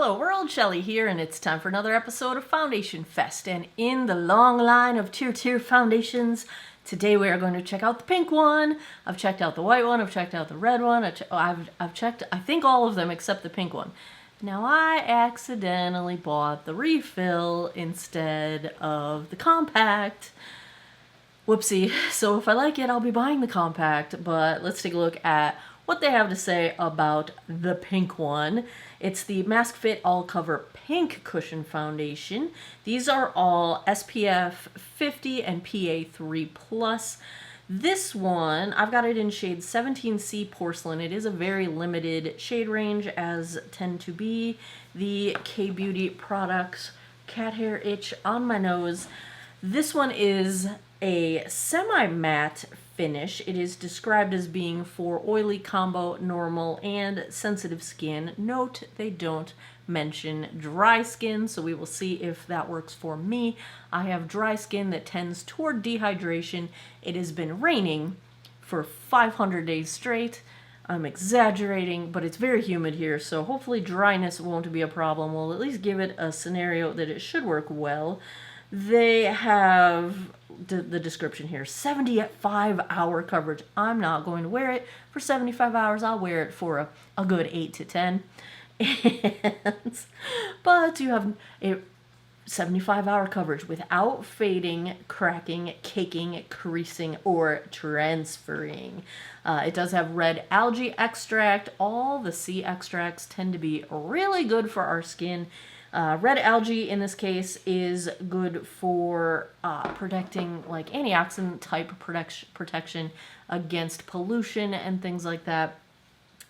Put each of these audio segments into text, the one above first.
Hello world, Shelly here, and it's time for another episode of Foundation Fest. And in the long line of TirTir foundations, today we are going to check out the pink one. I've checked out the white one, I've checked out the red one, I've checked, I think, all of them except the pink one. Now I accidentally bought the refill instead of the compact. Whoopsie. So if I like it, I'll be buying the compact, but let's take a look at what they have to say about the pink one. It's the Mask Fit All Cover Pink Cushion Foundation. These are all SPF 50 and PA3+. This one, I've got it in shade 17C Porcelain. It is a very limited shade range, as tend to be the K-Beauty products. Cat hair itch on my nose. This one is a semi-matte finish. It is described as being for oily, combo, normal, and sensitive skin. Note, they don't mention dry skin, so we will see if that works for me. I have dry skin that tends toward dehydration. It has been raining for 500 days straight. I'm exaggerating, but it's very humid here, so hopefully dryness won't be a problem. We'll at least give it a scenario that it should work well. They have the description here, 75-hour coverage. I'm not going to wear it for 75 hours. I'll wear it for a good 8 to 10. But you have a 75-hour coverage without fading, cracking, caking, creasing, or transferring. It does have red algae extract. All the sea extracts tend to be really good for our skin. Red algae in this case is good for protecting, like, antioxidant type protection against pollution and things like that.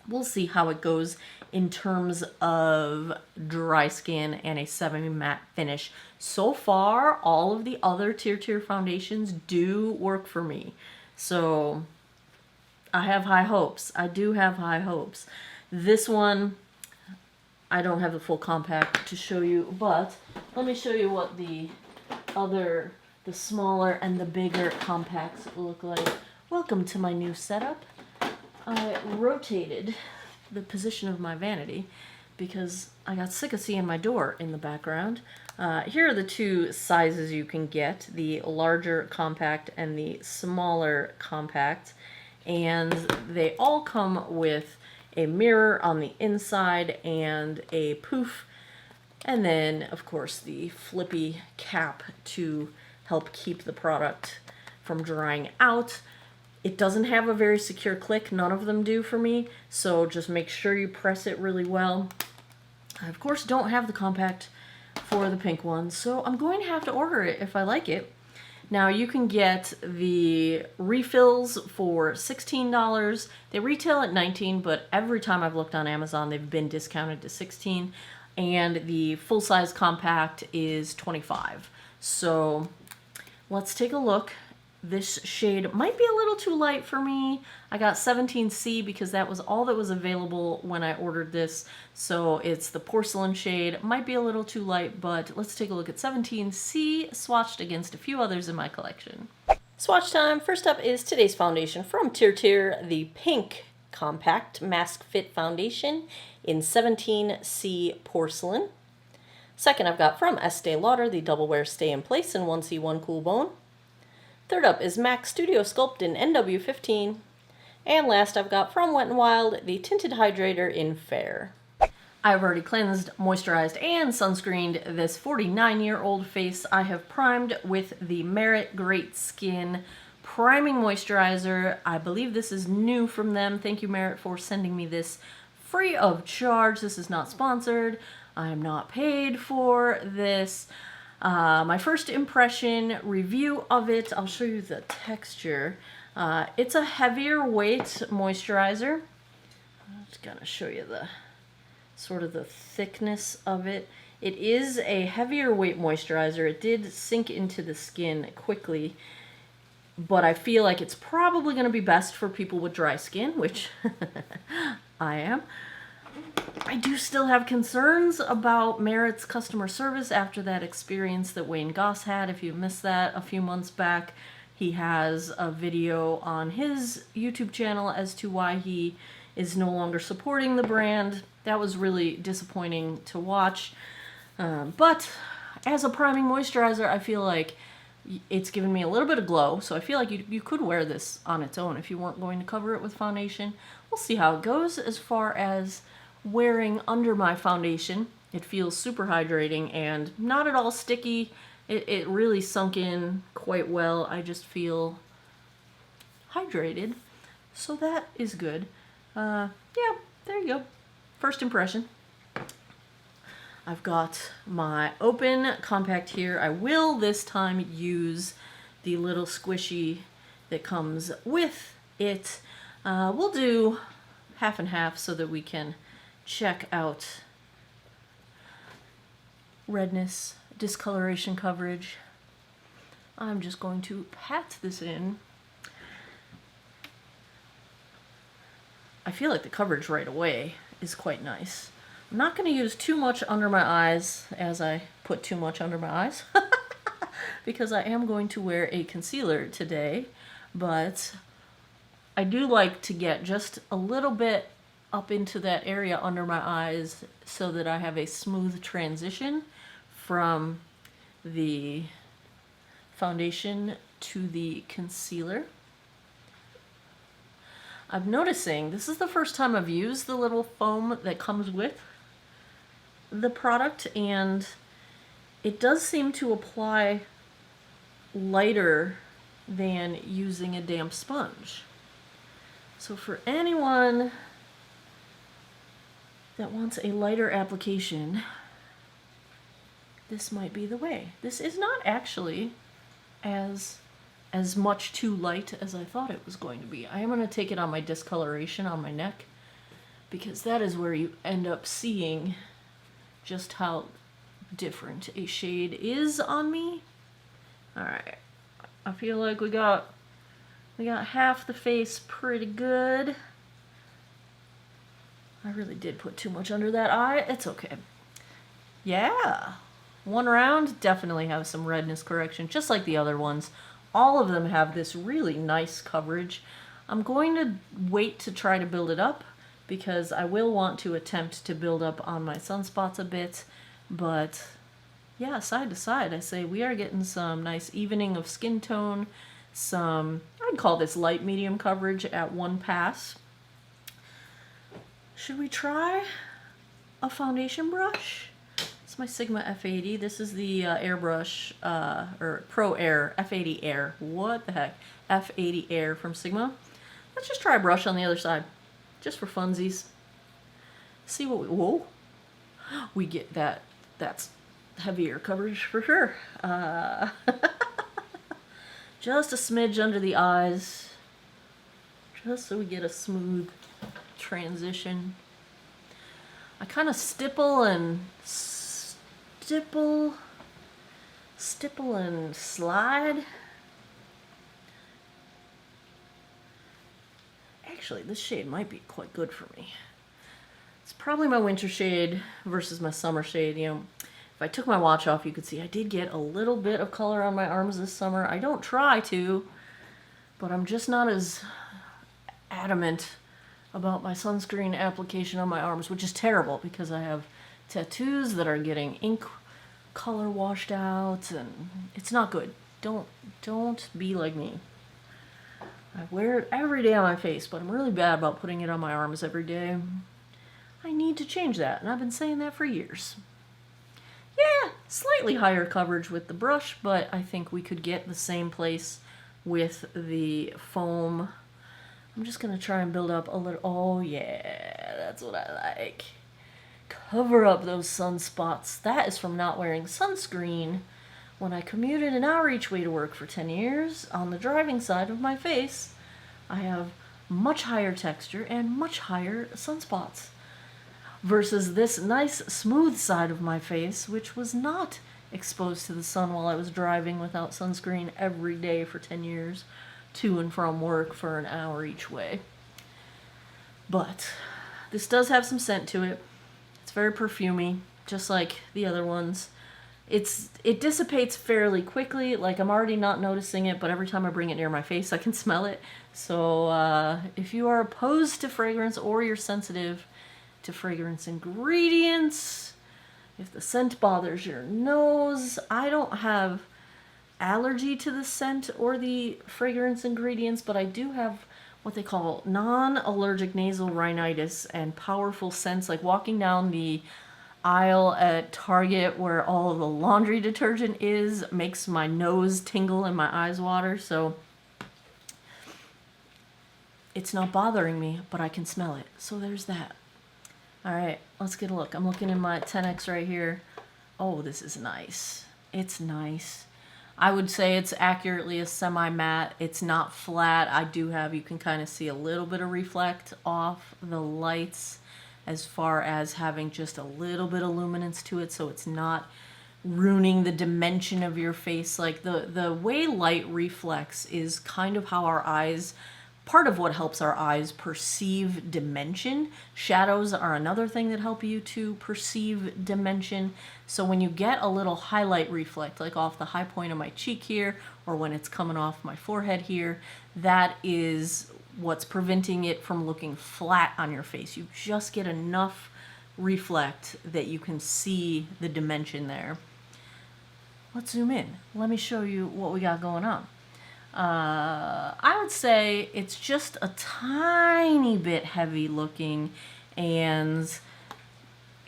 We'll see how it goes in terms of dry skin and a semi-matte finish. So far, all of the other TirTir foundations do work for me. So I have high hopes. I do have high hopes. This one, I don't have the full compact to show you, but let me show you what the smaller and the bigger compacts look like. Welcome to my new setup. I rotated the position of my vanity because I got sick of seeing my door in the background. Here are the two sizes you can get, the larger compact and the smaller compact, and they all come with a mirror on the inside and a poof, and then of course the flippy cap to help keep the product from drying out. It doesn't have a very secure click. None of them do for me, so just make sure you press it really well. I of course don't have the compact for the pink one, so I'm going to have to order it if I like it. Now, you can get the refills for $16. They retail at $19, but every time I've looked on Amazon, they've been discounted to $16. And the full-size compact is $25. So let's take a look. This shade might be a little too light for me. I got 17C because that was all that was available when I ordered this. So it's the porcelain shade. Might be a little too light, but let's take a look at 17C swatched against a few others in my collection. Swatch time. First up is today's foundation from TirTir, the Pink Compact Mask Fit Foundation in 17C Porcelain. Second, I've got from Estee Lauder, the Double Wear Stay in Place in 1C1 Cool Bone. Third up is MAC Studio Sculpt in NW15. And last I've got from Wet n Wild, the Tinted Hydrator in Fair. I've already cleansed, moisturized, and sunscreened this 49-year-old face. I have primed with the Merit Great Skin Priming Moisturizer. I believe this is new from them. Thank you, Merit, for sending me this free of charge. This is not sponsored. I am not paid for this. My first impression review of it, I'll show you the texture. It's a heavier weight moisturizer. I'm just gonna show you the sort of the thickness of it. It is a heavier weight moisturizer. It did sink into the skin quickly, but I feel like it's probably gonna be best for people with dry skin, which I am. I do still have concerns about Merit's customer service after that experience that Wayne Goss had. If you missed that a few months back, he has a video on his YouTube channel as to why he is no longer supporting the brand. That was really disappointing to watch. But as a priming moisturizer, I feel like it's given me a little bit of glow. So I feel like you could wear this on its own if you weren't going to cover it with foundation. We'll see how it goes. As far as wearing under my foundation, it feels super hydrating and not at all sticky. It really sunk in quite well. I just feel hydrated. So that is good. Yeah, there you go. First impression. I've got my open compact here. I will this time use the little squishy that comes with it. We'll do half and half so that we can check out redness, discoloration coverage. I'm just going to pat this in. I feel like the coverage right away is quite nice. I'm not going to use too much under my eyes as I put too much under my eyes because I am going to wear a concealer today, but I do like to get just a little bit up into that area under my eyes so that I have a smooth transition from the foundation to the concealer. I'm noticing this is the first time I've used the little foam that comes with the product, and it does seem to apply lighter than using a damp sponge. So for anyone that wants a lighter application, this might be the way. This is not actually as much too light as I thought it was going to be. I am going to take it on my discoloration on my neck because that is where you end up seeing just how different a shade is on me. All right, I feel like we got half the face pretty good. I really did put too much under that eye. It's okay. Yeah, one round definitely have some redness correction, just like the other ones. All of them have this really nice coverage. I'm going to wait to try to build it up because I will want to attempt to build up on my sunspots a bit. But yeah, side to side, I say we are getting some nice evening of skin tone. I'd call this light medium coverage at one pass. Should we try a foundation brush? It's my Sigma F80. This is the airbrush, or Pro Air, F80 Air. What the heck? F80 Air from Sigma. Let's just try a brush on the other side, just for funsies. See what whoa. We get that. That's heavier coverage for sure. Just a smidge under the eyes, just so we get a smooth transition. I kind of stipple and slide. Actually, this shade might be quite good for me. It's probably my winter shade versus my summer shade. You know, if I took my watch off, you could see I did get a little bit of color on my arms this summer. I don't try to, but I'm just not as adamant about my sunscreen application on my arms, which is terrible because I have tattoos that are getting ink color washed out, and it's not good. Don't be like me. I wear it every day on my face, but I'm really bad about putting it on my arms every day. I need to change that, and I've been saying that for years. Yeah, slightly higher coverage with the brush, but I think we could get the same place with the foam. I'm just going to try and build up a little. Oh yeah, that's what I like. Cover up those sunspots. That is from not wearing sunscreen when I commuted an hour each way to work for 10 years. On the driving side of my face, I have much higher texture and much higher sunspots versus this nice smooth side of my face, which was not exposed to the sun while I was driving without sunscreen every day for 10 years to and from work for an hour each way. But this does have some scent to it. It's very perfumey, just like the other ones. it dissipates fairly quickly. Like, I'm already not noticing it, but every time I bring it near my face, I can smell it. So if you are opposed to fragrance or you're sensitive to fragrance ingredients, if the scent bothers your nose, I don't have allergy to the scent or the fragrance ingredients, but I do have what they call non-allergic nasal rhinitis and powerful scents, like walking down the aisle at Target where all of the laundry detergent is makes my nose tingle and my eyes water. So it's not bothering me, but I can smell it. So there's that. All right, let's get a look. I'm looking in my 10X right here. Oh, this is nice. It's nice. I would say it's accurately a semi-matte. It's not flat. I do have, you can kind of see a little bit of reflect off the lights as far as having just a little bit of luminance to it, so it's not ruining the dimension of your face. Like the way light reflects is kind of how our eyes, part of what helps our eyes perceive dimension. Shadows are another thing that help you to perceive dimension. So when you get a little highlight reflect, like off the high point of my cheek here, or when it's coming off my forehead here, that is what's preventing it from looking flat on your face. You just get enough reflect that you can see the dimension there. Let's zoom in. Let me show you what we got going on. I would say it's just a tiny bit heavy looking, and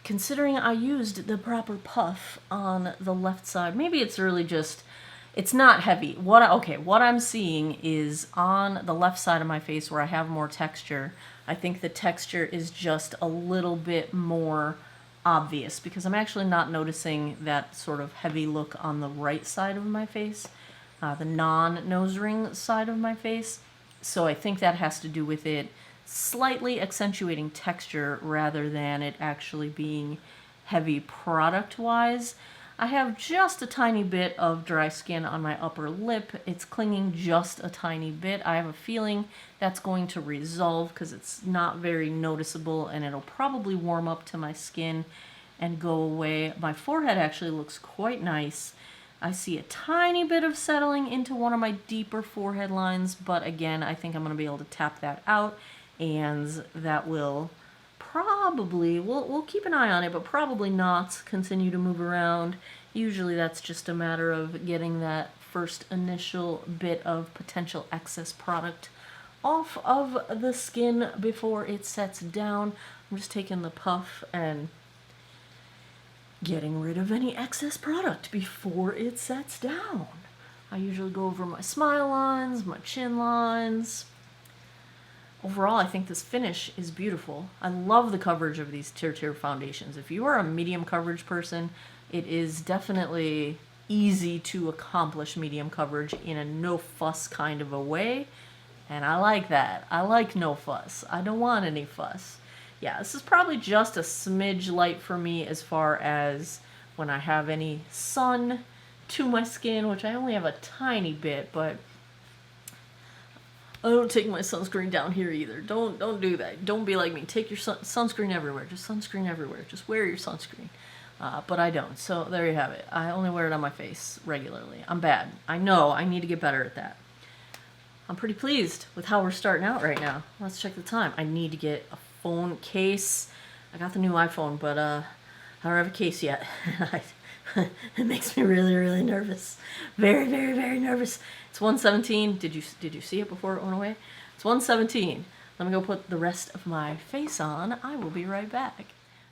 considering I used the proper puff on the left side, maybe it's really just, it's not heavy. What I'm seeing is on the left side of my face where I have more texture, I think the texture is just a little bit more obvious because I'm actually not noticing that sort of heavy look on the right side of my face, the non-nose ring side of my face. So I think that has to do with it slightly accentuating texture rather than it actually being heavy product-wise. I have just a tiny bit of dry skin on my upper lip. It's clinging just a tiny bit. I have a feeling that's going to resolve because it's not very noticeable, and it'll probably warm up to my skin and go away. My forehead actually looks quite nice. I see a tiny bit of settling into one of my deeper forehead lines, but again, I think I'm going to be able to tap that out, and that will probably, we'll keep an eye on it, but probably not continue to move around. Usually that's just a matter of getting that first initial bit of potential excess product off of the skin before it sets down. I'm just taking the puff and getting rid of any excess product before it sets down. I usually go over my smile lines, my chin lines. Overall, I think this finish is beautiful. I love the coverage of these TirTir foundations. If you are a medium coverage person, it is definitely easy to accomplish medium coverage in a no fuss kind of a way. And I like that. I like no fuss. I don't want any fuss. Yeah, this is probably just a smidge light for me as far as when I have any sun to my skin, which I only have a tiny bit, but I don't take my sunscreen down here either. Don't do that. Don't be like me. Take your sunscreen everywhere. Just sunscreen everywhere. Just wear your sunscreen. But I don't. So there you have it. I only wear it on my face regularly. I'm bad. I know. I need to get better at that. I'm pretty pleased with how we're starting out right now. Let's check the time. I need to get a phone case. I got the new iPhone, but I don't have a case yet. It makes me really, really nervous. Very, very, very nervous. It's 1:17. Did you see it before it went away? It's 1:17. Let me go put the rest of my face on. I will be right back.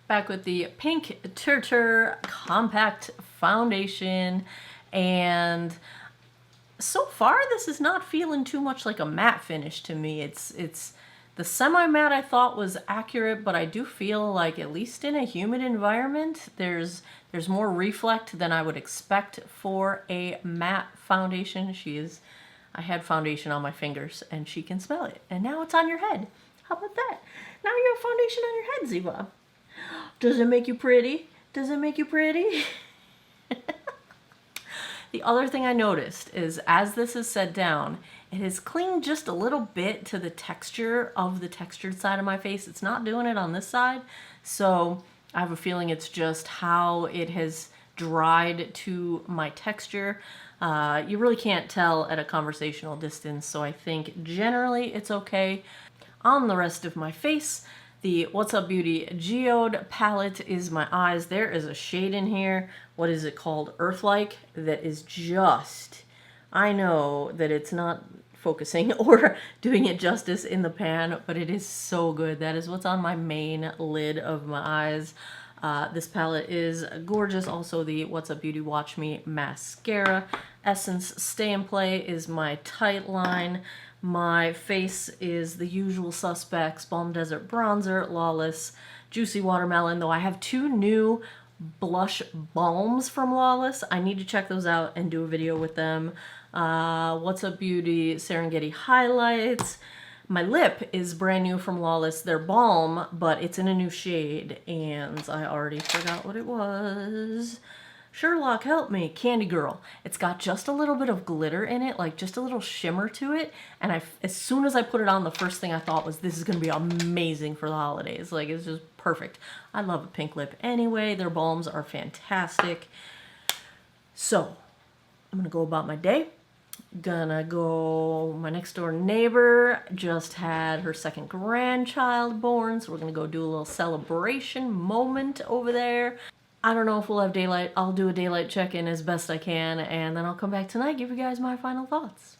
Back with the pink TirTir compact foundation, and so far this is not feeling too much like a matte finish to me. It's the semi-matte I thought was accurate, but I do feel like, at least in a humid environment, there's more reflect than I would expect for a matte foundation. I had foundation on my fingers, and she can smell it. And now it's on your head. How about that? Now you have foundation on your head, Ziva. Does it make you pretty? Does it make you pretty? The other thing I noticed is, as this is set down, it has clinged just a little bit to the texture of the textured side of my face. It's not doing it on this side, so I have a feeling it's just how it has dried to my texture. You really can't tell at a conversational distance, so I think generally it's okay. On the rest of my face, the What's Up Beauty Geode palette is my eyes. There is a shade in here, what is it called, Earth-like, that is just, I know that it's not focusing or doing it justice in the pan, but it is so good. That is what's on my main lid of my eyes. This palette is gorgeous. Also, the What's Up Beauty Watch Me mascara. Essence Stay and Play is my tight line. My face is the usual suspects: Balm Desert Bronzer, Lawless, Juicy Watermelon, though I have 2 new blush balms from Lawless. I need to check those out and do a video with them. What's Up Beauty Serengeti Highlights. My lip is brand new from Lawless. Their balm, but it's in a new shade, and I already forgot what it was. Sherlock, help me. Candy Girl. It's got just a little bit of glitter in it, like just a little shimmer to it, and as soon as I put it on, the first thing I thought was, this is going to be amazing for the holidays. Like, it's just perfect. I love a pink lip anyway. Their balms are fantastic. So, I'm going to go about my day. Gonna go, my next door neighbor just had her 2nd grandchild born, so we're gonna go do a little celebration moment over there. I don't know if we'll have daylight. I'll do a daylight check-in as best I can, and then I'll come back tonight, give you guys my final thoughts.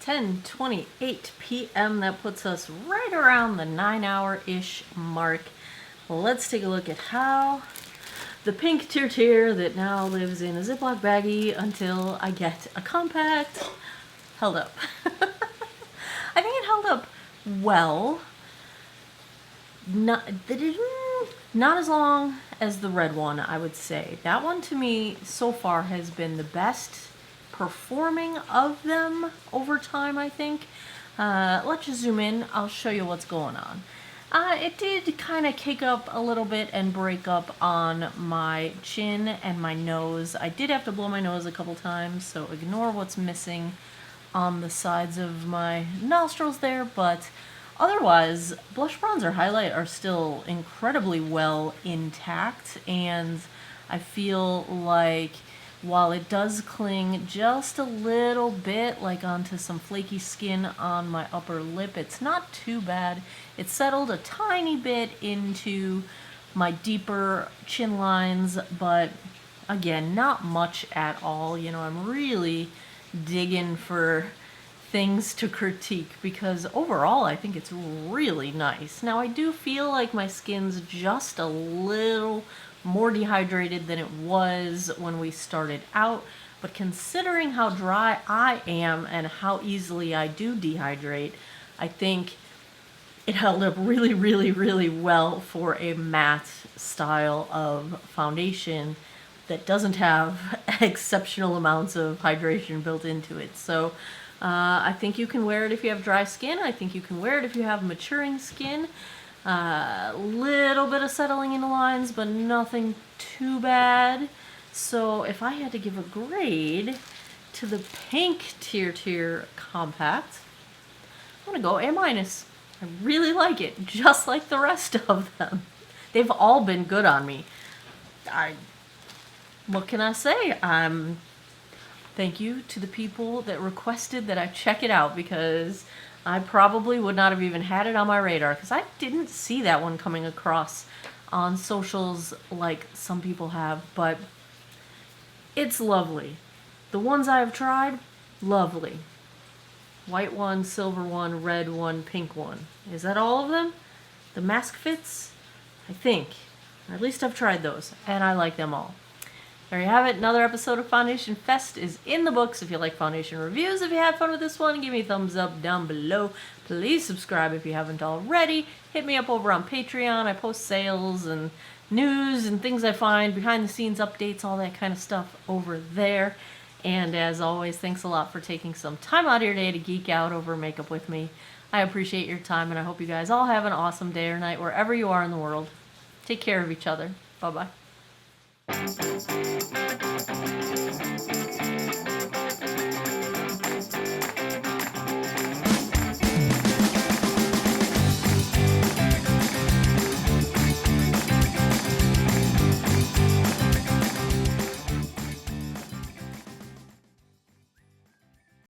10:28 p.m. That puts us right around the 9-hour-ish mark. Well, let's take a look at how the pink TirTir that now lives in a Ziploc baggie until I get a compact held up. I think it held up well. Not as long as the red one, I would say. That one to me so far has been the best performing of them over time, I think. Let's just zoom in. I'll show you what's going on. It did kind of kick up a little bit and break up on my chin and my nose. I did have to blow my nose a couple times, so ignore what's missing on the sides of my nostrils there, but otherwise, blush, bronzer, highlight are still incredibly well intact, and I feel like while it does cling just a little bit, like onto some flaky skin on my upper lip, it's not too bad. It settled a tiny bit into my deeper chin lines, but again, not much at all. You know, I'm really digging for things to critique because overall I think it's really nice. Now, I do feel like my skin's just a little more dehydrated than it was when we started out, but considering how dry I am and how easily I do dehydrate, I think it held up really, really, really well for a matte style of foundation that doesn't have exceptional amounts of hydration built into it. So I think you can wear it if you have dry skin. I think you can wear it if you have maturing skin. Little bit of settling in the lines, but nothing too bad. So if I had to give a grade to the pink TirTir compact, I'm gonna go A-. I really like it, just like the rest of them. They've all been good on me. What can I say? Thank you to the people that requested that I check it out, because I probably would not have even had it on my radar, because I didn't see that one coming across on socials like some people have, but it's lovely. The ones I have tried, lovely. White one, silver one, red one, pink one. Is that all of them? The mask fits? I think. Or at least I've tried those, and I like them all. There you have it. Another episode of Foundation Fest is in the books. If you like foundation reviews, if you had fun with this one, give me a thumbs up down below. Please subscribe if you haven't already. Hit me up over on Patreon. I post sales and news and things I find, behind the scenes updates, all that kind of stuff over there. And as always, thanks a lot for taking some time out of your day to geek out over makeup with me. I appreciate your time, and I hope you guys all have an awesome day or night wherever you are in the world. Take care of each other. Bye-bye.